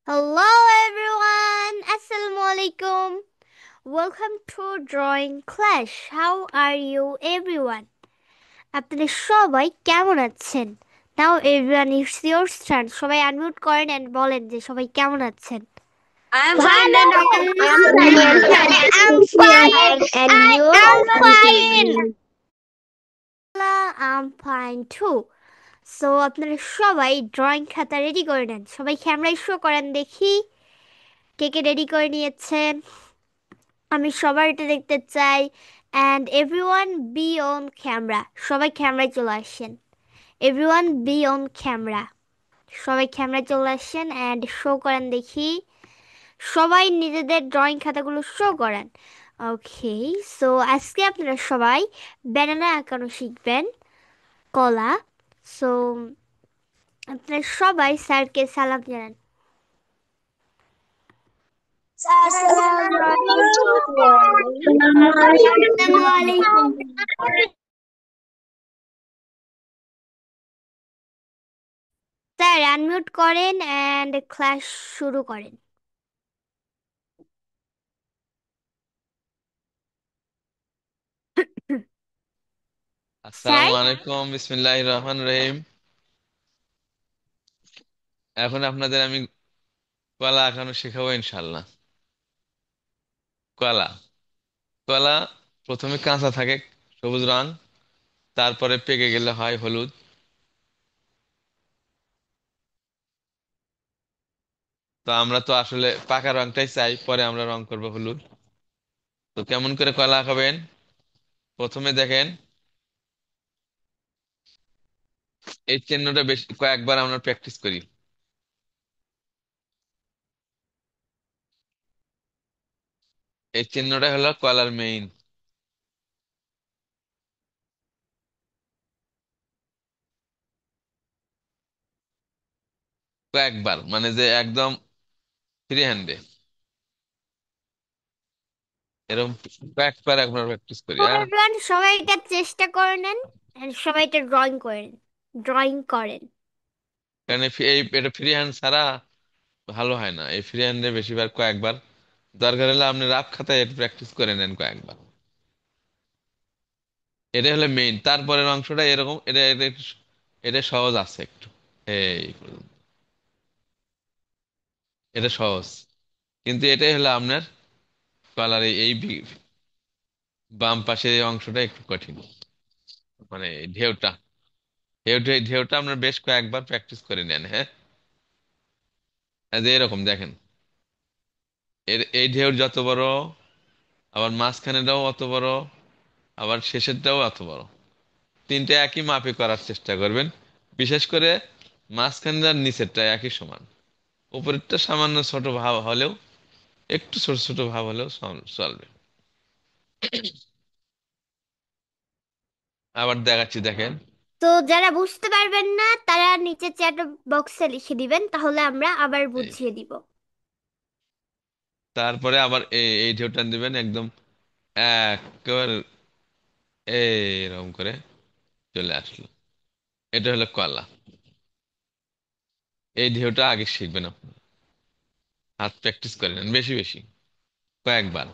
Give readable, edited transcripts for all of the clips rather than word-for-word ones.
Hello everyone, Assalamualaikum. Welcome to Drawing Clash. How are you everyone? আপনারা সবাই কেমন আছেন? Now everyone is your turn. সবাই unmute করেন and বলেন যে সবাই কেমন আছেন? I'm fine, ভালো and I'm Sunny. fine. I'm Yeah, fine. and I you? am fine. I'm fine too. So আপনারা সবাই ড্রয়িং খাতা রেডি করে নেন। সবাই ক্যামেরায় শো করেন দেখি কে কে রেডি করে নিয়েছেন। আমি সবার এটা দেখতে চাই and everyone be on camera. সবাই ক্যামেরায় চলে আসেন। Everyone be on camera. সবাই ক্যামেরায় চলে আসেন অ্যান্ড শো করেন দেখি। সবাই নিজেদের ড্রয়িং খাতাগুলো শো করেন। ওকে, সো আজকে আপনারা সবাই ব্যানানা আঁকানো শিখবেন, কলা। সো আপনারা সবাই স্যারকে সালাম জানান। আসসালামু আলাইকুম। স্যার আনমিউট করেন অ্যান্ড ক্লাস শুরু করেন। স্যার, আসসালামু আলাইকুম, বিসমিল্লাহির রহমানির রহিম। এখন আপনাদের আমি কলা আঁকানো শেখাবো ইনশাল্লাহ। কলা কলা প্রথমে কাঁচা থাকে সবুজ রং, তারপরে পেকে গেলে হয় হলুদ। তো আমরা তো আসলে পাকা রংটাই চাই, পরে আমরা রং করব হলুদ। তো কেমন করে কলা আঁকাবেন? প্রথমে দেখেন, এই চিহ্নটা বেশ কয়েকবার আমরা প্র্যাকটিস করি। এই চিহ্নটা হলো কলার মেইন। কয়েকবার মানে যে একদম ফ্রি হ্যান্ডে এরকম কয়েকবার একবার প্র্যাকটিস করি। এভরিওয়ান সবাই এটা চেষ্টা করে নেন and সবাই এটা ড্রয়িং করেন, ড্রয়িং করেন। কারণ এটা ফ্রি হ্যান্ড ছাড়া ভালো হয় না। এই ফ্রি হ্যান্ডে বেশিরভাগ কয়েকবার, দরকার হলে আপনি রাফ খাতায় একটু প্র্যাকটিস করে নেন কয়েকবার। এটা হলো মেইন। তারপরের অংশটা এরকম, এটা সহজ আছে একটু। এই পর্যন্ত। এটা সহজ, কিন্তু এটাই হলো আপনার কলার বাম পাশের এই অংশটা একটু কঠিন। মানে এই ঢেউটা আপনার বেশ কয়েকবার প্র্যাকটিস করে নেন। হ্যাঁ, এই যে এরকম দেখেন, এই ঢেউ যত বড়, আবার মাঝখানেটাও অত বড়, আবার শেষেরটাও অত বড়। তিনটে একই মাপে করার চেষ্টা করবেন। বিশেষ করে মাঝখানটা নিচেরটা একই সমান, উপরেরটা সামান্য ছোট ভাব হলেও, একটু ছোট ছোট ভাব হলেও চলবে। আবার দেখাচ্ছি দেখেন। তো যারা বুঝতে পারবেন না তারা নিচে চ্যাট বক্সে লিখে দিবেন, তাহলে আমরা আবার এই বুঝিয়ে দিব। তারপরে আবার এই ঢেউটা দিবেন একদম একেবারে এরকম করে চলে আসলো। এটা হলো কলা। এই ঢেউটা আগে শিখবেন আপনি, হাত প্র্যাকটিস করে নেন বেশি বেশি, কয়েকবার।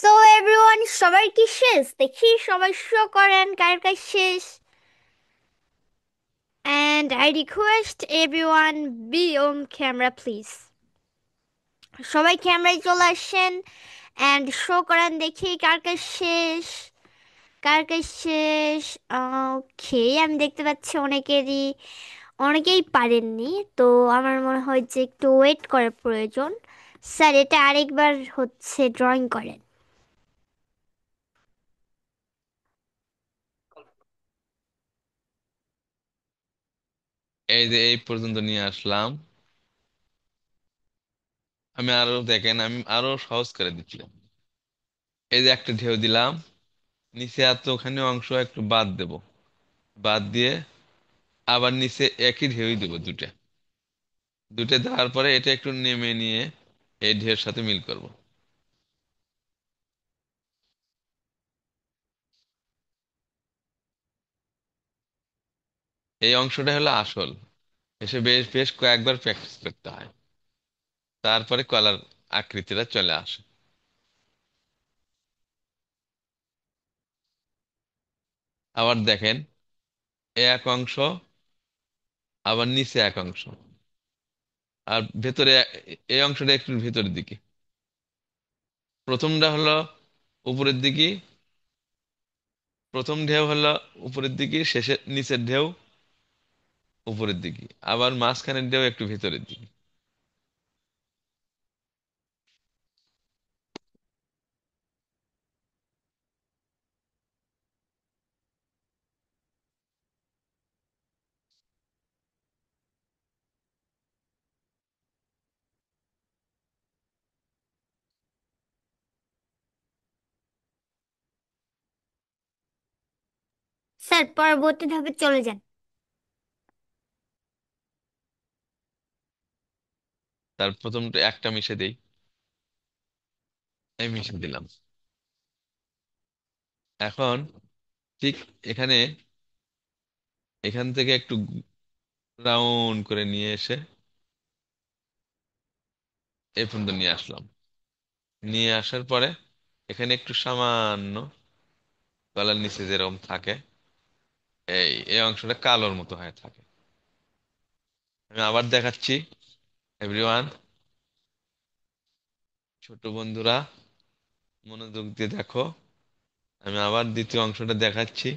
সো এভরিওয়ান, সবার কি শেষ? দেখি সবাই শো করেন কার কার শেষ। And I request everyone be on camera please. সবাই ক্যামেরায় চলে আসেন অ্যান্ড শো করেন দেখি কার কার শেষ। কার কার শেষ? ওকে, আমি দেখতে পাচ্ছি অনেকেই পারেননি। তো আমার মনে হয় যে একটু ওয়েট করার প্রয়োজন। স্যার, এটা আরেকবার হচ্ছে ড্রয়িং করেন। এই যে এই পর্যন্ত নিয়ে আসলাম। আমি আরো দেখেন, আমি আরো সহজ করে দিচ্ছিলাম। এই যে একটা ঢেউ দিলাম, নিচে এতখানি অংশ একটু বাদ দেব, বাদ দিয়ে আবার নিচে একই ঢেউই দেবো দুটা। দুটো দেওয়ার পরে এটা একটু নেমে নিয়ে এই ঢেউয়ের সাথে মিল করব। এই অংশটা হলো আসল। এসে বেশ বেশ কয়েকবার প্র্যাকটিস করতে হয়, তারপরে কলার আকৃতিটা চলে আসে। আবার দেখেন, এ এক অংশ, আবার নিচে এক অংশ, আর ভেতরে এই অংশটা একটু ভেতরের দিকে। প্রথমটা হলো উপরের দিকে, প্রথম ঢেউ হলো উপরের দিকে, শেষের নিচের ঢেউ উপরের দিকে, আবার মাঝখানের ঢেউ একটু ভেতরের দিকে। স্যার, পরবর্তী ধাপে চলে যান। তার প্রথমটা একটা মিশে দেই, এই মিশে দিলাম। এখন ঠিক এখানে, এখান থেকে একটু রাউন্ড করে নিয়ে এসে এই পর্যন্ত নিয়ে আসলাম। নিয়ে আসার পরে এখানে একটু সামান্য গলার নিচে যেরকম থাকে, এই অংশটা কালোর মতো হয়ে থাকে। আমি আবার দেখাচ্ছি এভরিওয়ান, ছোট বন্ধুরা মনোযোগ দিয়ে দেখো। আমি আবার দ্বিতীয় অংশটা দেখাচ্ছি।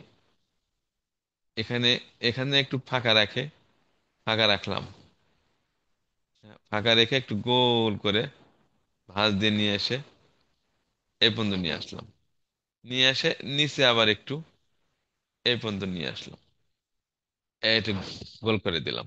এখানে এখানে একটু ফাঁকা রাখলাম। ফাঁকা রেখে একটু গোল করে ভাঁজ দিয়ে নিয়ে এসে এই পর্যন্ত নিয়ে আসলাম। নিয়ে এসে নিচে আবার একটু এই পর্যন্ত নিয়ে আসলাম, এই একটু গোল করে দিলাম।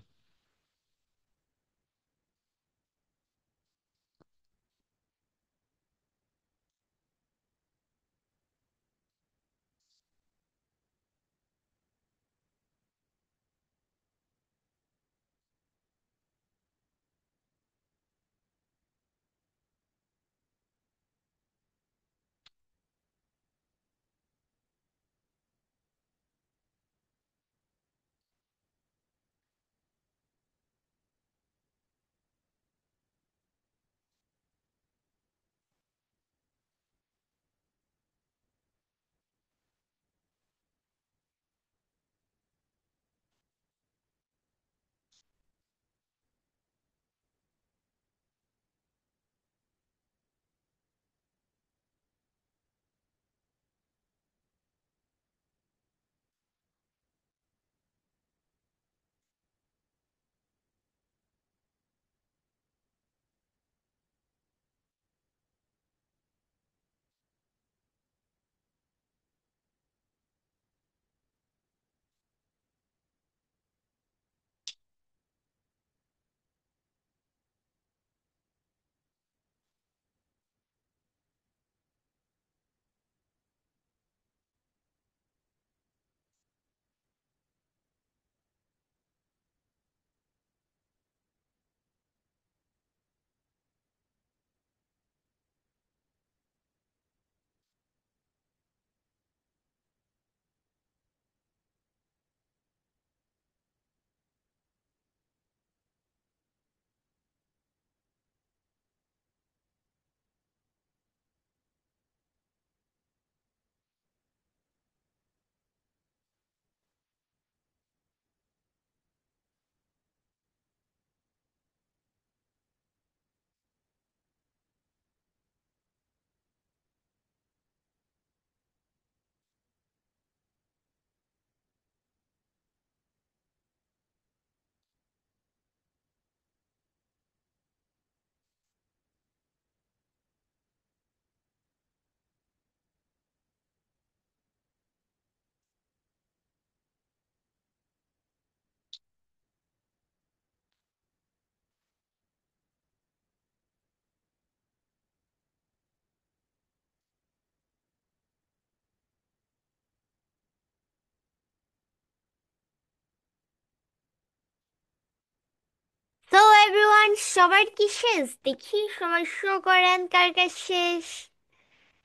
সবার কি শেষ দেখি, সবাই শো করেন কার কার শেষ।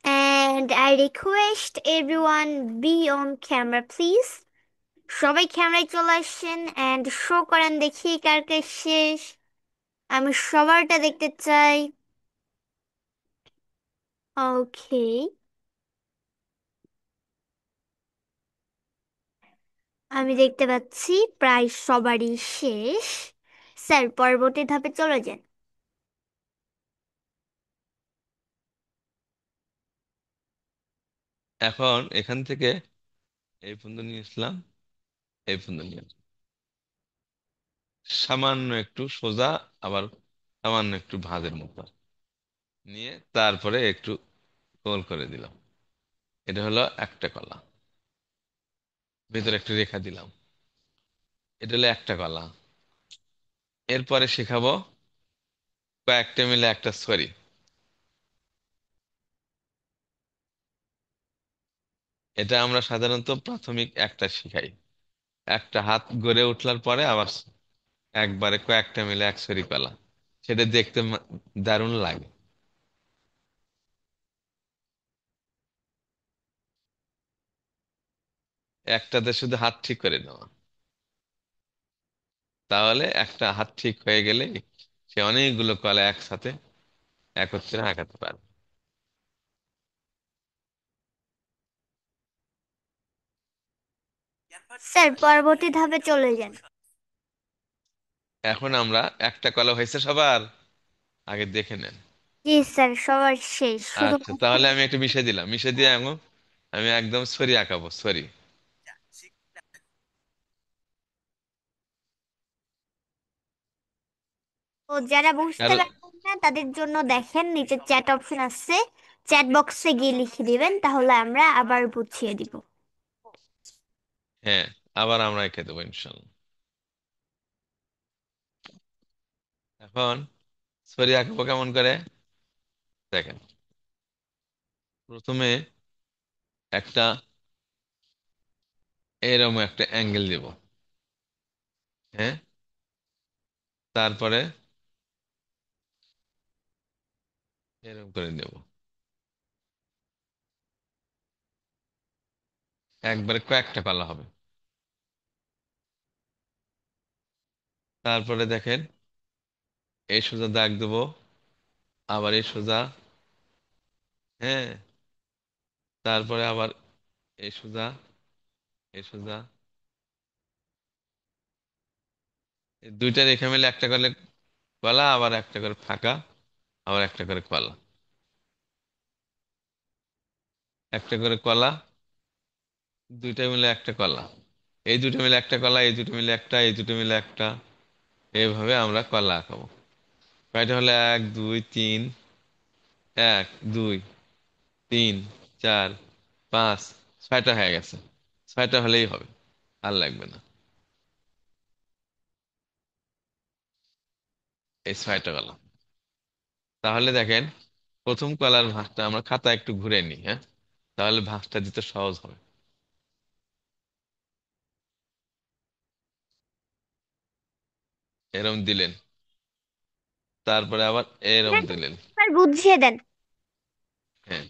And I request everyone be on camera please. সবাই ক্যামেরায় চলে আসেন and শো করেন দেখি কার কার শেষ। আমি সবারটা দেখতে চাই। ওকে, আমি দেখতে পাচ্ছি প্রায় সবারই শেষ। স্যার, পরবর্তী ধাপে চলে যান। এখন এখান থেকে এই পর্যন্ত নিয়ে আসলাম, এই পর্যন্ত নিয়ে আসলাম। সামান্য একটু সোজা, আবার সামান্য একটু ভাঁজের মতো নিয়ে তারপরে একটু গোল করে দিলাম। এটা হলো একটা কলা। ভেতরে একটু রেখা দিলাম। এটা হলো একটা কলা। এরপরে শেখাবো কয়েকটা মিলে একটা ছড়ি। এটা আমরা সাধারণত প্রাথমিক একটা শিখাই। একটা হাত গড়ে উঠলার পরে আবার একবারে কয়েকটা মিলে এক ছড়ি কলা। সেটা দেখতে দারুণ লাগে। একটাতে শুধু হাত ঠিক করে নেওয়া, তাহলে একটা হাত ঠিক হয়ে গেলে সে অনেকগুলো কলা একসাথে একত্রে আঁকাতে পারবে। স্যার, পরবর্তী ধাপে চলে যান। এখন আমরা একটা কলা হয়েছে সবার, আগে দেখে নেন। জি স্যার, সবার শেষ আচ্ছা, শুধুমাত্র। তাহলে আমি একটু মিশে দিলাম, মিশে দিয়ে আমি একদম ছড়ি আঁকাবো, ছড়ি। তো যারা বুঝতে কারণ পারছেন না তাদের জন্য দেখেন নিচে চ্যাট অপশন আছে, চ্যাট বক্সে গিয়ে লিখে দিবেন, তাহলে আমরা আবার বুঝিয়ে দিব। হ্যাঁ, আবার আমরা এঁকে দেবো ইনশাল্লাহ। এখন ছড়ি আঁকবো কেমন করে দেখেন। প্রথমে একটা এরকম একটা অ্যাঙ্গেল দিব। হ্যাঁ, তারপরে এরকম করে দেব। একবারে কয়েকটা কলা হবে। তারপরে দেখেন এই সোজা দাগ দেবো, আবার এই সোজা। হ্যাঁ, তারপরে আবার এই সোজা, এই সোজা। এই দুইটা রেখা মিলে একটা করে কলা, আবার একটা করে ফাঁকা, আবার একটা করে কলা। একটা করে কলা, দুইটা মিলে একটা কলা, এই দুটো মিলে একটা কলা, এই দুটো মিলে একটা, এই দুটো মিলে একটা। এইভাবে আমরা কলা আঁকাবো। কয়টা হলো? এক, দুই, তিন। এক, দুই, তিন, চার, পাঁচ, ছয়টা হয়ে গেছে। ছয়টা হলেই হবে, আর লাগবে না। এই ছয়টা কলা। তাহলে দেখেন, প্রথম কলার ভাঁজটা আমরা খাতা একটু ঘুরে নিই, হ্যাঁ, তাহলে ভাঁজটা দিতে সহজ হবে। এরম দিলেন, তারপরে আবার এরম দিলেন। এবার বুঝিয়ে দেন। হ্যাঁ,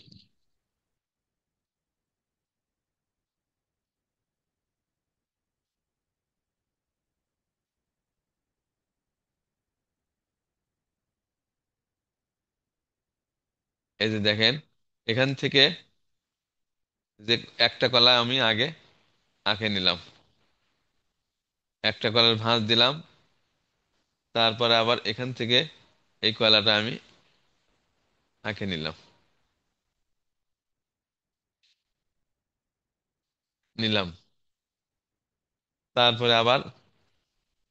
এই যে দেখেন, এখান থেকে যে একটা কলা আমি আগে আঁকে নিলাম, একটা কলার ভাঁজ দিলাম। তারপরে আবার এখান থেকে এই কলাটা আমি আঁকে নিলাম, নিলাম। তারপরে আবার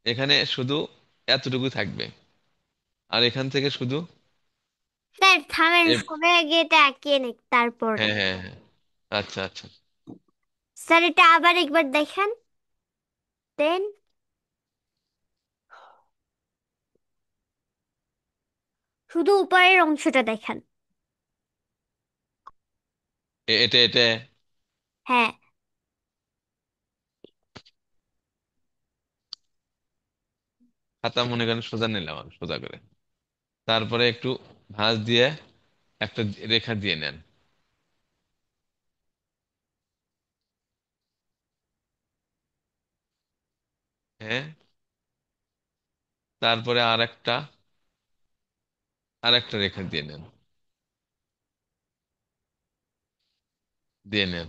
এখানে শুধু এতটুকু থাকবে, আর এখান থেকে শুধু স্যার থামেন, এ- সবাই আগে এটা এঁকে নিক তারপরে। হ্যাঁ, হ্যাঁ, হ্যাঁ। আচ্ছা, আচ্ছা। স্যার, এটা আবার একবার দেখেন দেন। শুধু উপরের অংশটা দেখেন। এটা হ্যাঁ। খাতা মনে করেন সোজা নিলাম আমি, সোজা করে। তারপরে একটু ভাঁজ দিয়ে একটা রেখা দিয়ে নেন। হ্যাঁ, তারপরে আর একটা রেখা দিয়ে নেন, দিয়ে নেন।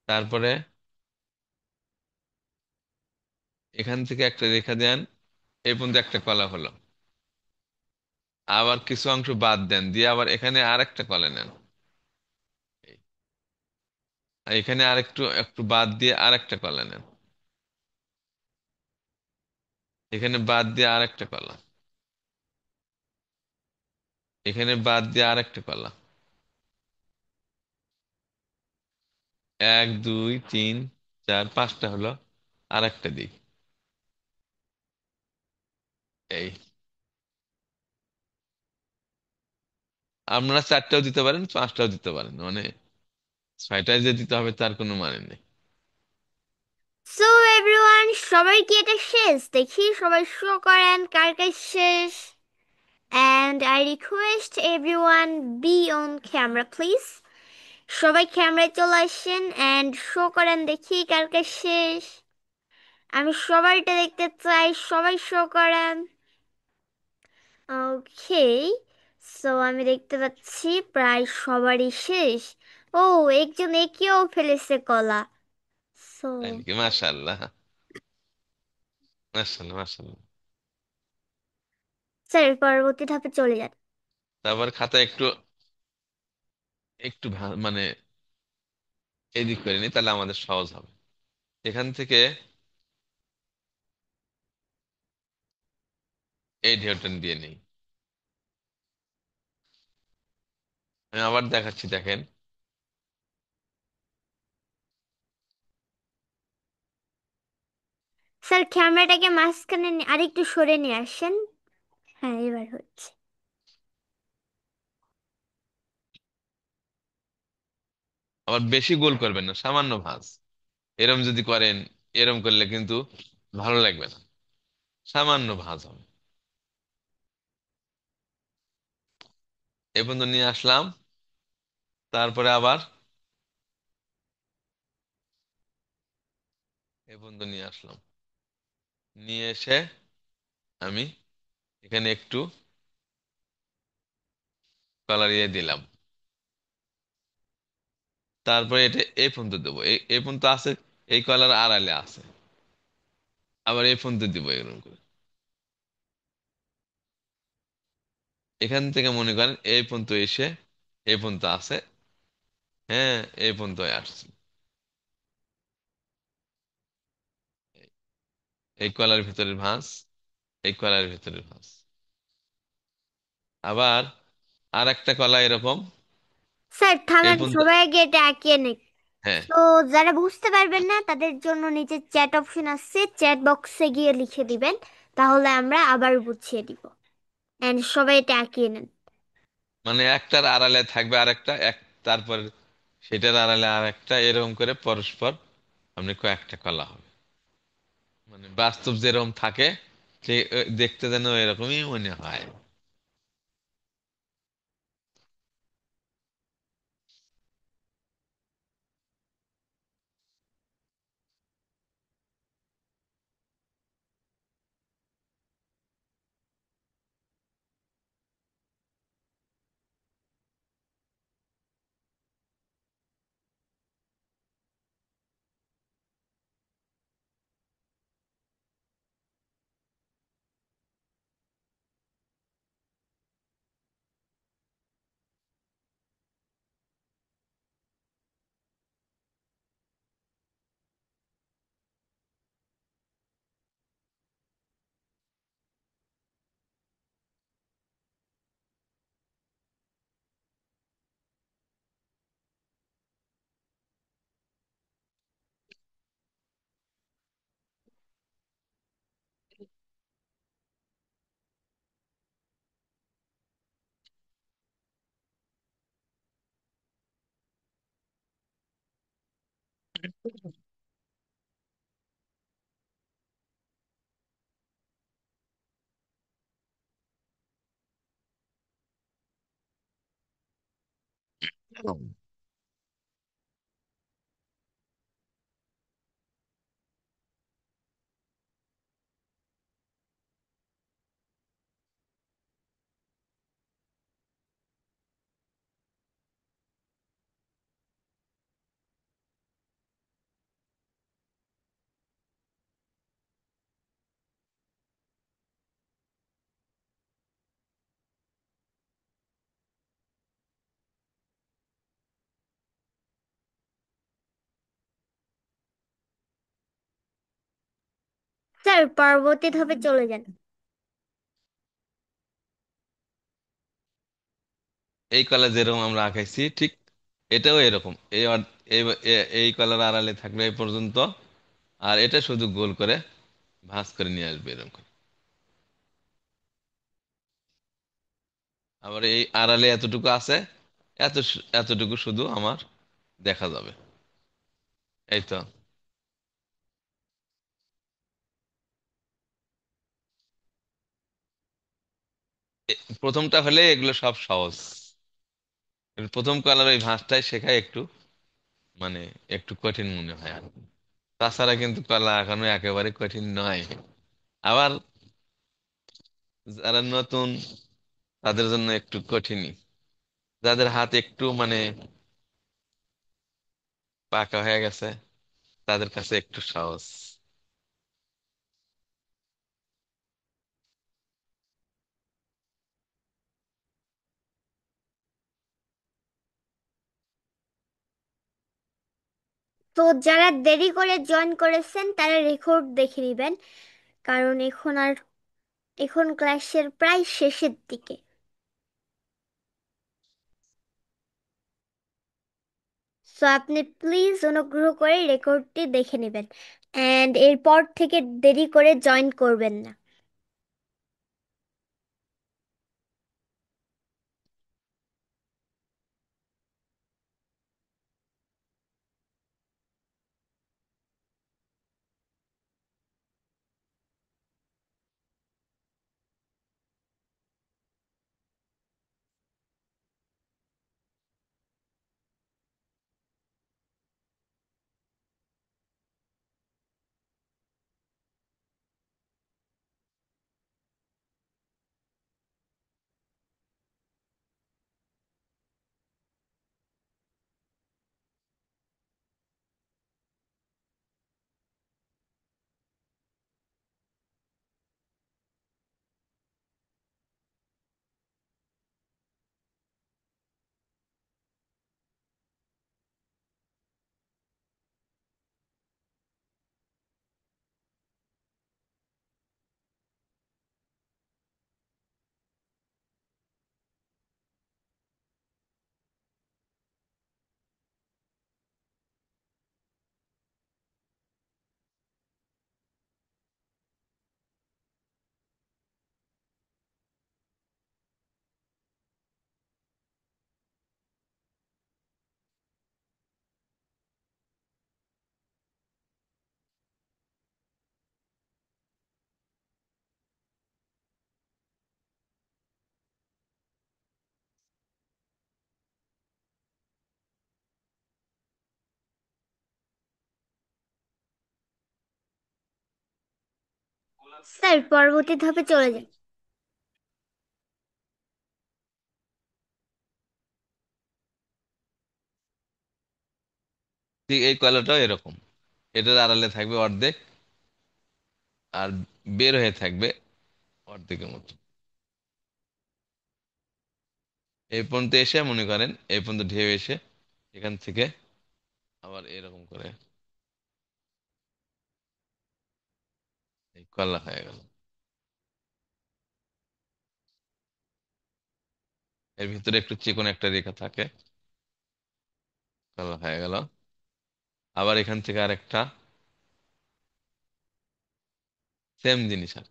তারপরে এখান থেকে একটা রেখা দেন, এই পর্যন্ত একটা কলা হলো। আবার কিছু অংশ বাদ দেন, দিয়ে আবার এখানে আরেকটা কলা নেন। আর এখানে আরেকটু একটু বাদ দিয়ে আরেকটা কলা নেন। এখানে বাদ দিয়ে আরেকটা কলা। এখানে বাদ দিয়ে আরেকটা কলা। 1 2 3 4 5টা হলো। আরেকটা দিক। এই, আপনারা 4টাও দিতে পারেন, 5টাও দিতে পারেন, মানে 6টায় যে দিতে হবে তার কোনো মানে নেই। সো এভরিওয়ান, সবাই কি এটা শেষ? দেখি সবাই শো করেন কার কাছে শেষ। And I request everyone be on camera please. সবাই ক্যামেরায় চলে আসেন অ্যান্ড শো করেন দেখি কার কাছে শেষ। আমি সবাইটা দেখতে চাই, সবাই শো করেন। ওকে, সো আমি দেখতে পাচ্ছি প্রায় সবারই শেষ। ও, একজন একেও ফেলেছে কলা। সো তাই নাকি? মাশাআল্লাহ, মাশাআল্লাহ, মাশাআল্লাহ। স্যার, পরবর্তী ধাপে চলে যান। তারপর খাতা একটু একটু মানে এদিক করে নি, তাহলে আমাদের সহজ হবে। এখান থেকে এই ঢেউটা দিয়ে নেই। আমি আবার দেখাচ্ছি, দেখেন। স্যার, ক্যামেরাটাকে মাঝখানে আরেকটু সরে নিয়ে আসেন। হ্যাঁ, এবার হচ্ছে। আবার বেশি গোল করবেন না, সামান্য ভাঁজ। এরম যদি করেন, এরম করলে কিন্তু ভালো লাগবে না। সামান্য ভাঁজ হবে। এ পর্যন্ত নিয়ে আসলাম। তারপরে আবার এ পর্যন্ত নিয়ে আসলাম। নিয়ে এসে আমি এখানে একটু কালার দিয়ে দিলাম। তারপরে এটা এই পর্যন্ত দেবো, এই পর্যন্ত আছে। এই কালার আড়ালে আছে। আবার এই পর্যন্ত দিব এরকম করে। এখান থেকে মনে করেন এই পর্যন্ত এসে এই পর্যন্ত আছে। হ্যাঁ, এই পর্যন্ত আসছে। এই কলার ভিতরের ভাঁজ, এই কলার ভিতরের ভাঁজ। আবার আর একটা কলা এরকম স্যার এই থামেন, পর্যন্ত। সবাই আগে এটা এগিয়ে নিক। হ্যাঁ, তো যারা বুঝতে পারবেন না তাদের জন্য নিচে চ্যাট অপশন আছে, চ্যাট বক্সে গিয়ে লিখে দিবেন, তাহলে আমরা আবার বুঝিয়ে দিব। এন্ড সবাই এটা এগিয়ে নেন। মানে একটার আড়ালে থাকবে আরেকটা, তারপর সেটার আড়ালে আরেকটা, এরকম করে পরস্পর আপনি কয়েকটা কলা হবে। মানে বাস্তব যেরকম থাকে, সে দেখতে যেন এরকমই মনে হয়। স্যার পরবর্তী ধাপে চলে যান। এই কলা যেরকম আমরা আঁকাইছি ঠিক এটাও এরকম, এই এই কলার আড়ালে থাকবে এই পর্যন্ত, আর এটা শুধু গোল করে ভাঁজ করে নিয়ে আসবে এরকম করে। আবার এই আড়ালে এতটুকু আছে, এতটুকু শুধু আমার দেখা যাবে। এই তো। প্রথমটা হলে এগুলো সব সহজ। প্রথম কালার ওই ভাঁজটাই শেখায় একটু, মানে একটু কঠিন মনে হয় আর। তাছাড়া কিন্তু কলা এখনো একেবারে কঠিন নয়। আবার যারা নতুন তাদের জন্য একটু কঠিনই, যাদের হাত একটু মানে পাকা হয়ে গেছে তাদের কাছে একটু সহজ। তো যারা দেরি করে জয়েন করেছেন তারা রেকর্ড দেখে নেবেন, কারণ এখন ক্লাসের প্রায় শেষের দিকে। সো আপনি প্লিজ অনুগ্রহ করে রেকর্ডটি দেখে নেবেন, অ্যান্ড এরপর থেকে দেরি করে জয়েন করবেন না। স্যার পরবর্তী ধাপে চলে যান। ঠিক এই কলাটাও এরকম, এটার আড়ালে থাকবে অর্ধেক, আর বের হয়ে থাকবে অর্ধেকের মতো। এই পর্যন্ত এসে মনে করেন এই পর্যন্ত ঢেউ এসে এখান থেকে আবার এরকম করে এই কলা হয়ে গেল। এর ভিতরে একটু চিকন একটা রেখা থাকে, কলা হয়ে গেল। আবার এখান থেকে আরেকটা সেম জিনিস আর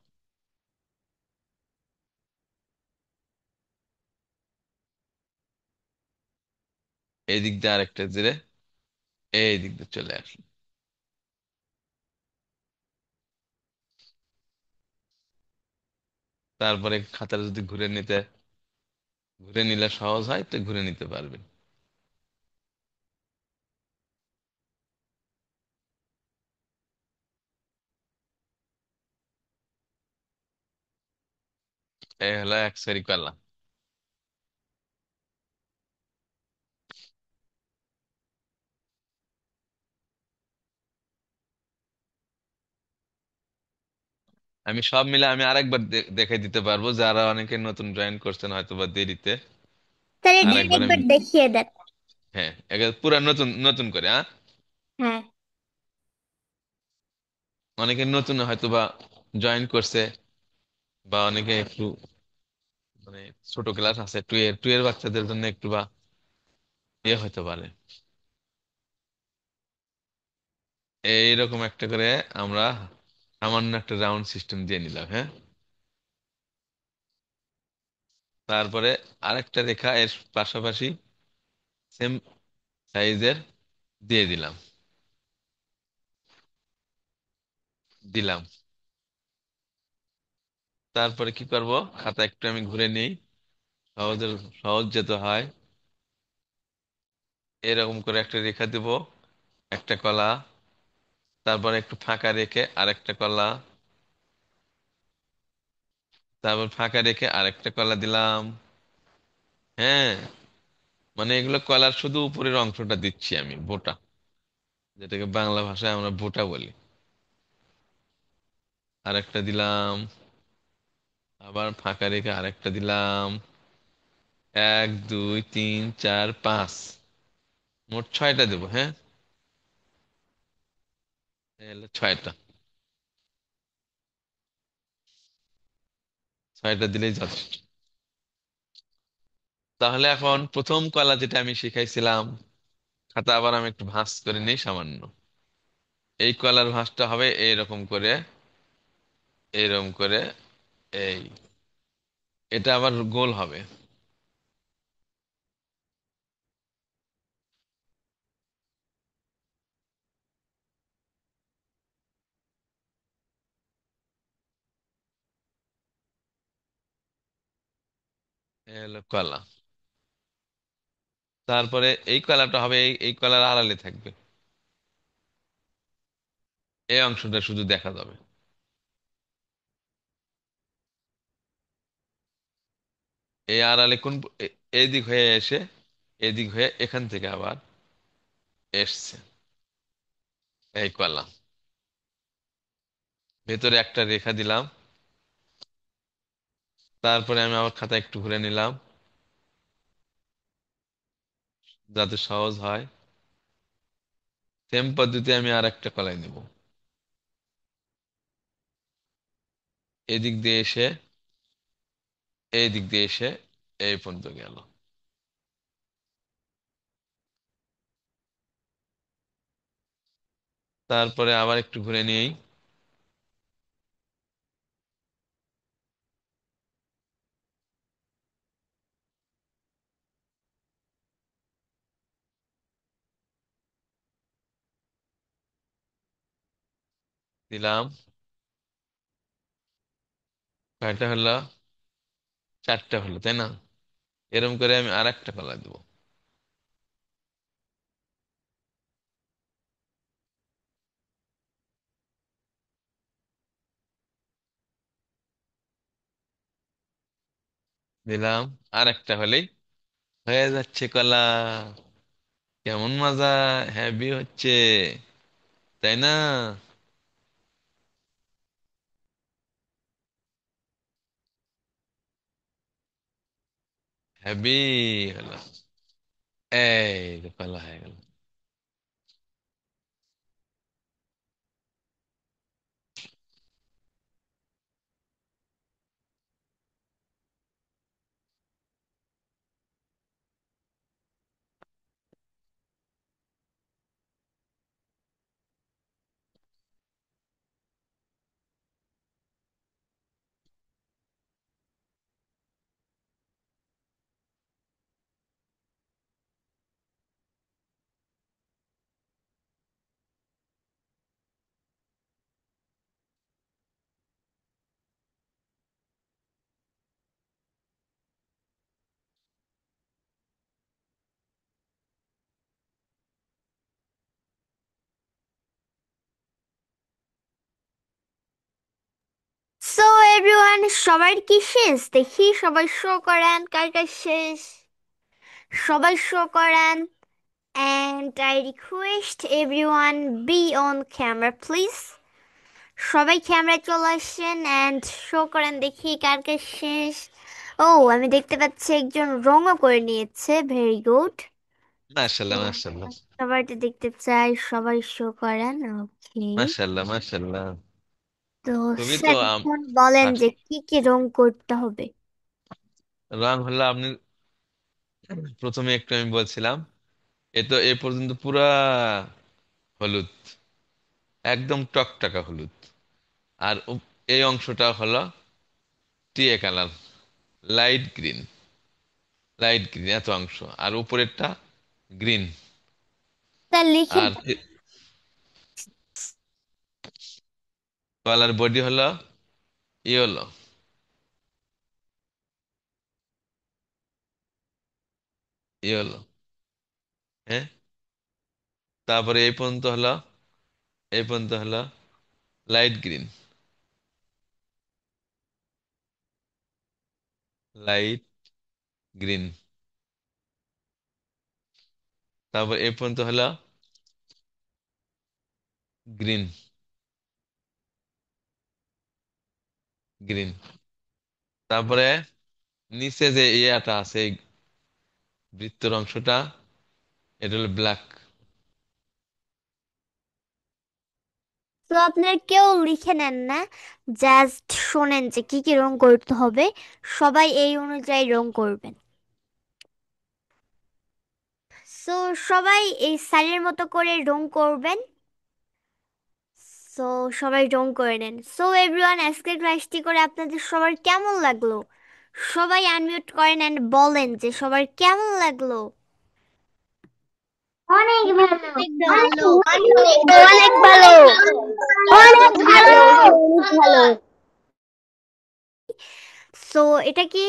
এই দিক দিয়ে আরেকটা জিরে এই দিক দিয়ে চলে আসলো। তারপরে খাতাটা যদি ঘুরে নিলে সহজ হয় তো ঘুরে নিতে পারবেন। এই হলো এক সারি কলা। আমি সব মিলে আমি আরেকবার দেখে দিতে পারবো, যারা অনেকে নতুন জয়েন করছেন হয়তো বা দেরিতে। তাহলে আরেকবার আমি, আরেকবার দেখিয়ে দেন। হ্যাঁ, একেবারে পুরা নতুন নতুন করে, হ্যাঁ। হ্যাঁ, অনেকে নতুন হয়তো বা জয়েন করছে, বা অনেকে একটু মানে ছোট ক্লাস আছে, টু এর বাচ্চাদের জন্য একটু বা ইয়ে হতে পারে। এইরকম একটা করে আমরা সামান্য একটা রাউন্ড সিস্টেম দিয়ে নিলাম, হ্যাঁ। তারপরে আরেকটা রেখা এর পাশাপাশি সেম সাইজের দিয়ে দিলাম, দিলাম। তারপরে কি করব, খাতা একটু আমি ঘুরে নিই, সহজে সহজ যেতে হয়। এরকম করে একটা রেখা দেব, একটা কলা, তারপর একটু ফাঁকা রেখে আরেকটা কলা, তারপর ফাঁকা রেখে আরেকটা কলা দিলাম। হ্যাঁ, মানে এগুলো কলার শুধু উপরের অংশটা দিচ্ছি আমি, বোটা, যেটাকে বাংলা ভাষায় আমরা বোটা বলি। আরেকটা দিলাম, আবার ফাঁকা রেখে আরেকটা দিলাম। এক, দুই, তিন, চার, পাঁচ, মোট ছয়টা দেবো, হ্যাঁ। এই হলো ছয়টা, ছয়টা দিলেই যথেষ্ট। তাহলে এখন প্রথম কলা যেটা আমি শিখাইছিলাম, খাতা আবার আমি একটু ভাঁজ করে নিই সামান্য। এই কলার ভাঁজটা হবে এইরকম করে, এইরকম করে, এই, এটা আবার গোল হবে। এই হলো কলা। তারপরে এই কলাটা হবে এই কলার আড়ালে থাকবে, এই অংশটা শুধু দেখা যাবে। এই আড়ালে কোন এই দিক হয়ে এসে, এদিক হয়ে এখান থেকে আবার এসছে এই কলা। ভেতরে একটা রেখা দিলাম। তারপরে আমি আবার খাতা একটু ঘুরে নিলাম, যাতে সহজ হয়। সেম পদ্ধতি আমি আর একটা কলাই নিব, এদিক দিয়ে এসে, এই দিক দিয়ে এসে এই পর্যন্ত গেল। তারপরে আবার একটু ঘুরে নিই, দিলাম। কয়টা হলো? চারটা হলো, তাই না? এরকম করে আমি আর একটা কলা দেবো, দিলাম। আর একটা হলেই হয়ে যাচ্ছে কলা। কেমন মজা, হ্যাপি হচ্ছে, তাই না? হ্যাপি হলো। এই যে কলা হয়ে গেল। এভরিওয়ান, সবার কি শেষ? দেখি সবাই শো করেন কার কার শেষ। সবাই শো করেন। And I request everyone be on camera please. সবাই ক্যামেরায় চলে আসেন and শো করেন দেখি কার কার শেষ। ও, আমি দেখতে পাচ্ছি একজন রঙও করে নিয়েছে, ভেরি গুড। মাশাল্লাহ, মাশাল্লাহ। সবাইটা দেখতে চাই, সবাই শো করেন। ওকে, মাশাল্লাহ, মাশাল্লাহ। তো খুবই তো স্যার এখন বলেন ফার্স্ট যে কি কি রং করতে হবে। রং হলো আপনি প্রথমে একটু আমি বলছিলাম, এ তো এ পর্যন্ত পুরা হলুদ, একদম টকটকা হলুদ। আর এই অংশটা হলো টিয়ে colour, light green, light green এত অংশ। আর উপরেরটা গ্রিন। তা লিখে আর কলার বডি হলো ইয়েলো, ইয়েলো। হ্যাঁ, তারপরে এই পর্যন্ত হলো লাইট গ্রিন, লাইট গ্রিন। তারপর এই পর্যন্ত হলো গ্রিন, গ্রিন। তারপরে নিচে যে ইয়াটা আছে, এই বৃত্তর অংশটা, এটা হলো ব্ল্যাক। তো আপনার কেউ লিখে নেন না, জাস্ট শোনেন যে কি কি রং করতে হবে, সবাই এই অনুযায়ী রং করবেন। সো সবাই এই স্যারের মতো করে রং করবেন। সো সবাই রং করে নেন। সো এভরিওয়ান, আজকের ক্লাসটি করে আপনাদের সবার কেমন লাগলো? সবাই আনমিউট করেন এন্ড বলেন যে সবার কেমন লাগলো। অনেক ভালো। অনেক অনেক ভালো। ভালো। অনেক ভালো। অনেক ভালো। অনেক ভালো। সো এটা কি,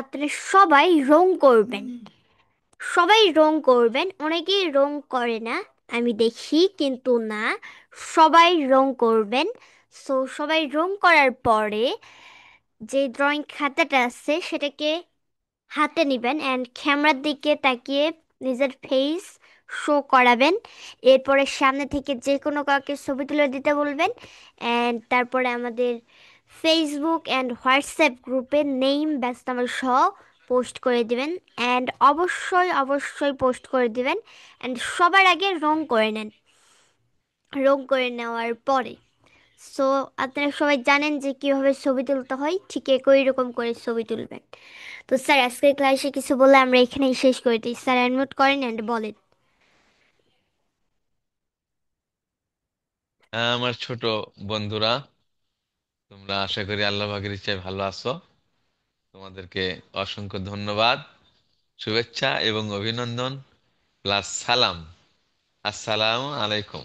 আপনারা সবাই রং করবেন। সবাই রং করবেন, অনেকেই রং করে না, আমি দেখি কিন্তু না, সবাই রং করবেন। সো সবাই রং করার পরে যে ড্রয়িং খাতাটা আছে সেটাকে হাতে নিবেন অ্যান্ড ক্যামেরার দিকে তাকিয়ে নিজের ফেস শো করাবেন। এরপরে সামনে থেকে যে কোনো কাউকে ছবি তুলে দিতে বলবেন অ্যান্ড তারপরে আমাদের ফেসবুক অ্যান্ড হোয়াটসঅ্যাপ গ্রুপে নেম ব্যাচ নাম্বার সহ পোস্ট করে দিবেন। অ্যান্ড অবশ্যই অবশ্যই পোস্ট করে দিবেন অ্যান্ড সবার আগে রং করে নেন। রং করে নেওয়ার পরে সো আপনারা সবাই জানেন যে কীভাবে ছবি তুলতে হয়, ঠিক একই রকম করে ছবি তুলবেন। তো স্যার, আজকের ক্লাসে কিছু বলে আমরা এখানেই শেষ করে দিই। স্যার অ্যানমিউট করেন অ্যান্ড বলেন। হ্যাঁ, আমার ছোট বন্ধুরা, তোমরা আশা করি আল্লাহ পাকের ইচ্ছায় ভালো আছো। তোমাদেরকে অসংখ্য ধন্যবাদ, শুভেচ্ছা এবং অভিনন্দন প্লাস সালাম। আসসালামু আলাইকুম।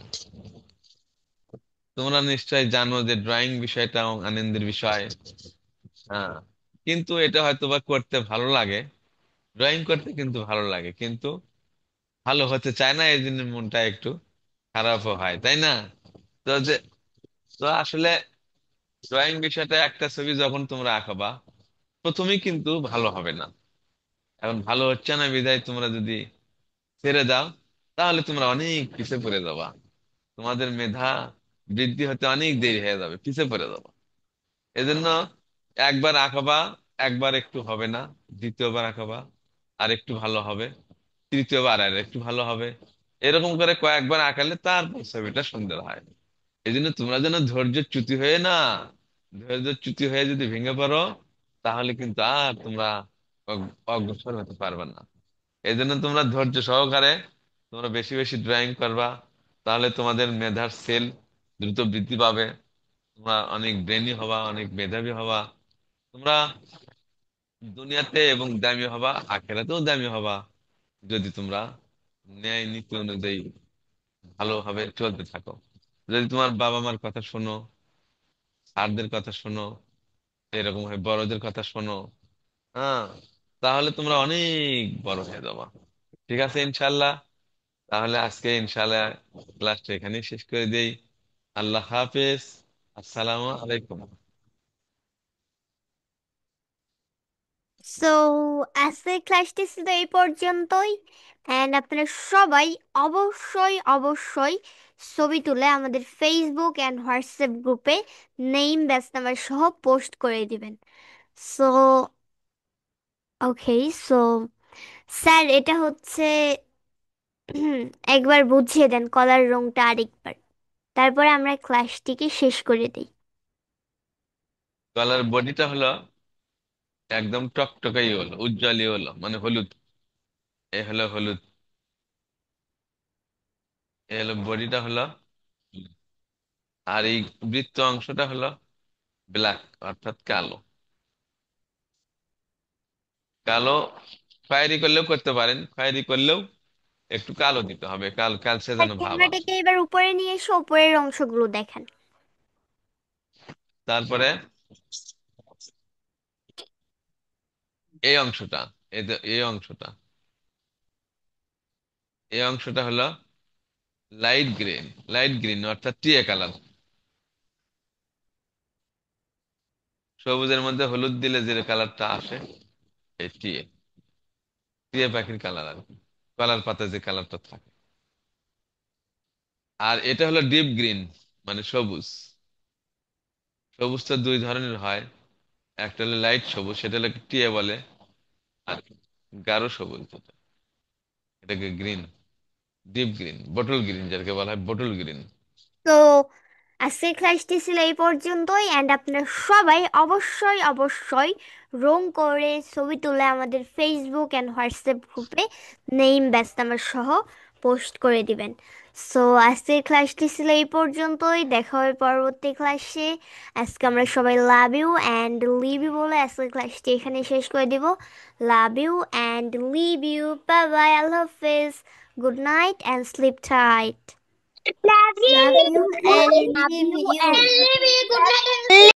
তোমরা নিশ্চয় জানো যে ড্রয়িং বিষয়টা আনন্দের বিষয়। হ্যাঁ, কিন্তু এটা হয়তো বা করতে ভালো লাগে, ড্রয়িং করতে কিন্তু ভালো লাগে, কিন্তু ভালো হতে চায় না, এই জন্য মনটা একটু খারাপও হয়, তাই না? তো যে তো আসলে ড্রয়িং বিষয়টা, একটা ছবি যখন তোমরা আঁকাবা, প্রথমেই কিন্তু ভালো হবে না। এখন ভালো হচ্ছে না বিধায় তোমরা যদি ছেড়ে দাও, তাহলে তোমরা অনেক পিছিয়ে পড়ে যাবা। তোমাদের মেধা বৃদ্ধি হতে অনেক দেরি হয়ে যাবে, পিছিয়ে পড়ে যাবা। এজন্য একবার আঁকাবা, একবার একটু হবে না, দ্বিতীয়বার আঁকাবা আর একটু ভালো হবে, তৃতীয়বার আর একটু ভালো হবে। এরকম করে কয়েকবার আঁকালে তারপর ছবিটা সুন্দর হয়। এই জন্য তোমরা যেন ধৈর্যচ্যুতি হয়ে না, ধৈর্যচ্যুতি হয়ে যদি ভেঙে পড়ো, তাহলে কিন্তু আর তোমরা অগ্রসর হতে পারবে না। এই জন্য তোমরা ধৈর্য সহকারে তোমরা বেশি বেশি ড্রয়িং করবা, তাহলে তোমাদের মেধার সেল দ্রুত বৃদ্ধি পাবে। তোমরা অনেক ব্রেনি হবা, অনেক মেধাবী হবা। তোমরা দুনিয়াতে এবং দামি হবা, আখেরাতেও দামি হবা, যদি তোমরা ন্যায় নীতি অনুযায়ী ভালোভাবে চলতে থাকো। যদি তোমার বাবা মার কথা শোনো, স্যারদের কথা শোনো, এরকম ভাবে বড়দের কথা শোনো, হ্যাঁ, তাহলে তোমরা অনেক বড় হয়ে যাবা। ঠিক আছে, ইনশাল্লাহ। তাহলে আজকে ইনশাল্লাহ ক্লাসটা এখানেই শেষ করে দেই। আল্লাহ হাফেজ। আসসালামু আলাইকুম। সো আজকের ক্লাসটি ছিল এই পর্যন্তই, অ্যান্ড আপনারা সবাই অবশ্যই অবশ্যই ছবি তুলে আমাদের ফেসবুক অ্যান্ড হোয়াটসঅ্যাপ গ্রুপে নেম ব্যাচ নাম্বার সহ পোস্ট করে দিবেন। সো ওকে, সো স্যার এটা হচ্ছে একবার বুঝিয়ে দেন কলার রংটা আরেকবার, তারপরে আমরা ক্লাসটিকে শেষ করে দিই। কলার বডিটা হলো একদম টকটকাই হলো, উজ্জ্বলই হলো, মানে হলুদ। এ হলো হলুদ, এ হলো বডিটা হলো। আর এই বৃত্ত অংশটা হলো ব্ল্যাক, অর্থাৎ কালো। কালো খয়েরি করলেও করতে পারেন, খয়েরি করলেও একটু কালো দিতে হবে, কালচে আর যেন ভাব আসে। ক্যামেরাটাকে এবার উপরে নিয়ে এসে উপরের অংশগুলো দেখান। তারপরে এই অংশটা, এই অংশটা, এই অংশটা হলো লাইট গ্রিন। লাইট গ্রিন অর্থাৎ টিয়া কালার। সবুজের মধ্যে হলুদ দিলে যে কালারটা আসে, এই টিয়া, টিয়া পাখির কালার আর কি, কলার পাতা যে কালারটা থাকে। আর এটা হলো ডিপ গ্রিন, মানে সবুজ। সবুজ তো দুই ধরনের হয়, একটা হলো লাইট সবুজ, সেটা হলো টিয়া বলে। আর গাঢ় সবুজ যেটা, এটাকে green, deep green, bottle green, যাকে বলা হয় বটল গ্রিন। তো আজকের ক্লাসটি ছিল এই পর্যন্তই, অ্যান্ড আপনারা সবাই অবশ্যই অবশ্যই রং করে ছবি তুলে আমাদের ফেসবুক অ্যান্ড হোয়াটসঅ্যাপ গ্রুপে নেম ব্যাচ নাম্বার সহ পোস্ট করে দিবেন। সো আজকের ক্লাসটি ছিল এই পর্যন্তই, দেখা হবে পরবর্তী ক্লাসে। আজকে আমরা সবাই love you and leave you বলে আজকের ক্লাসটি এখানে শেষ করে দিব। Love you and leave you, bye bye, আল্লাহ হাফেজ, good night and sleep tight. Love Love you you. and Love leave you you. and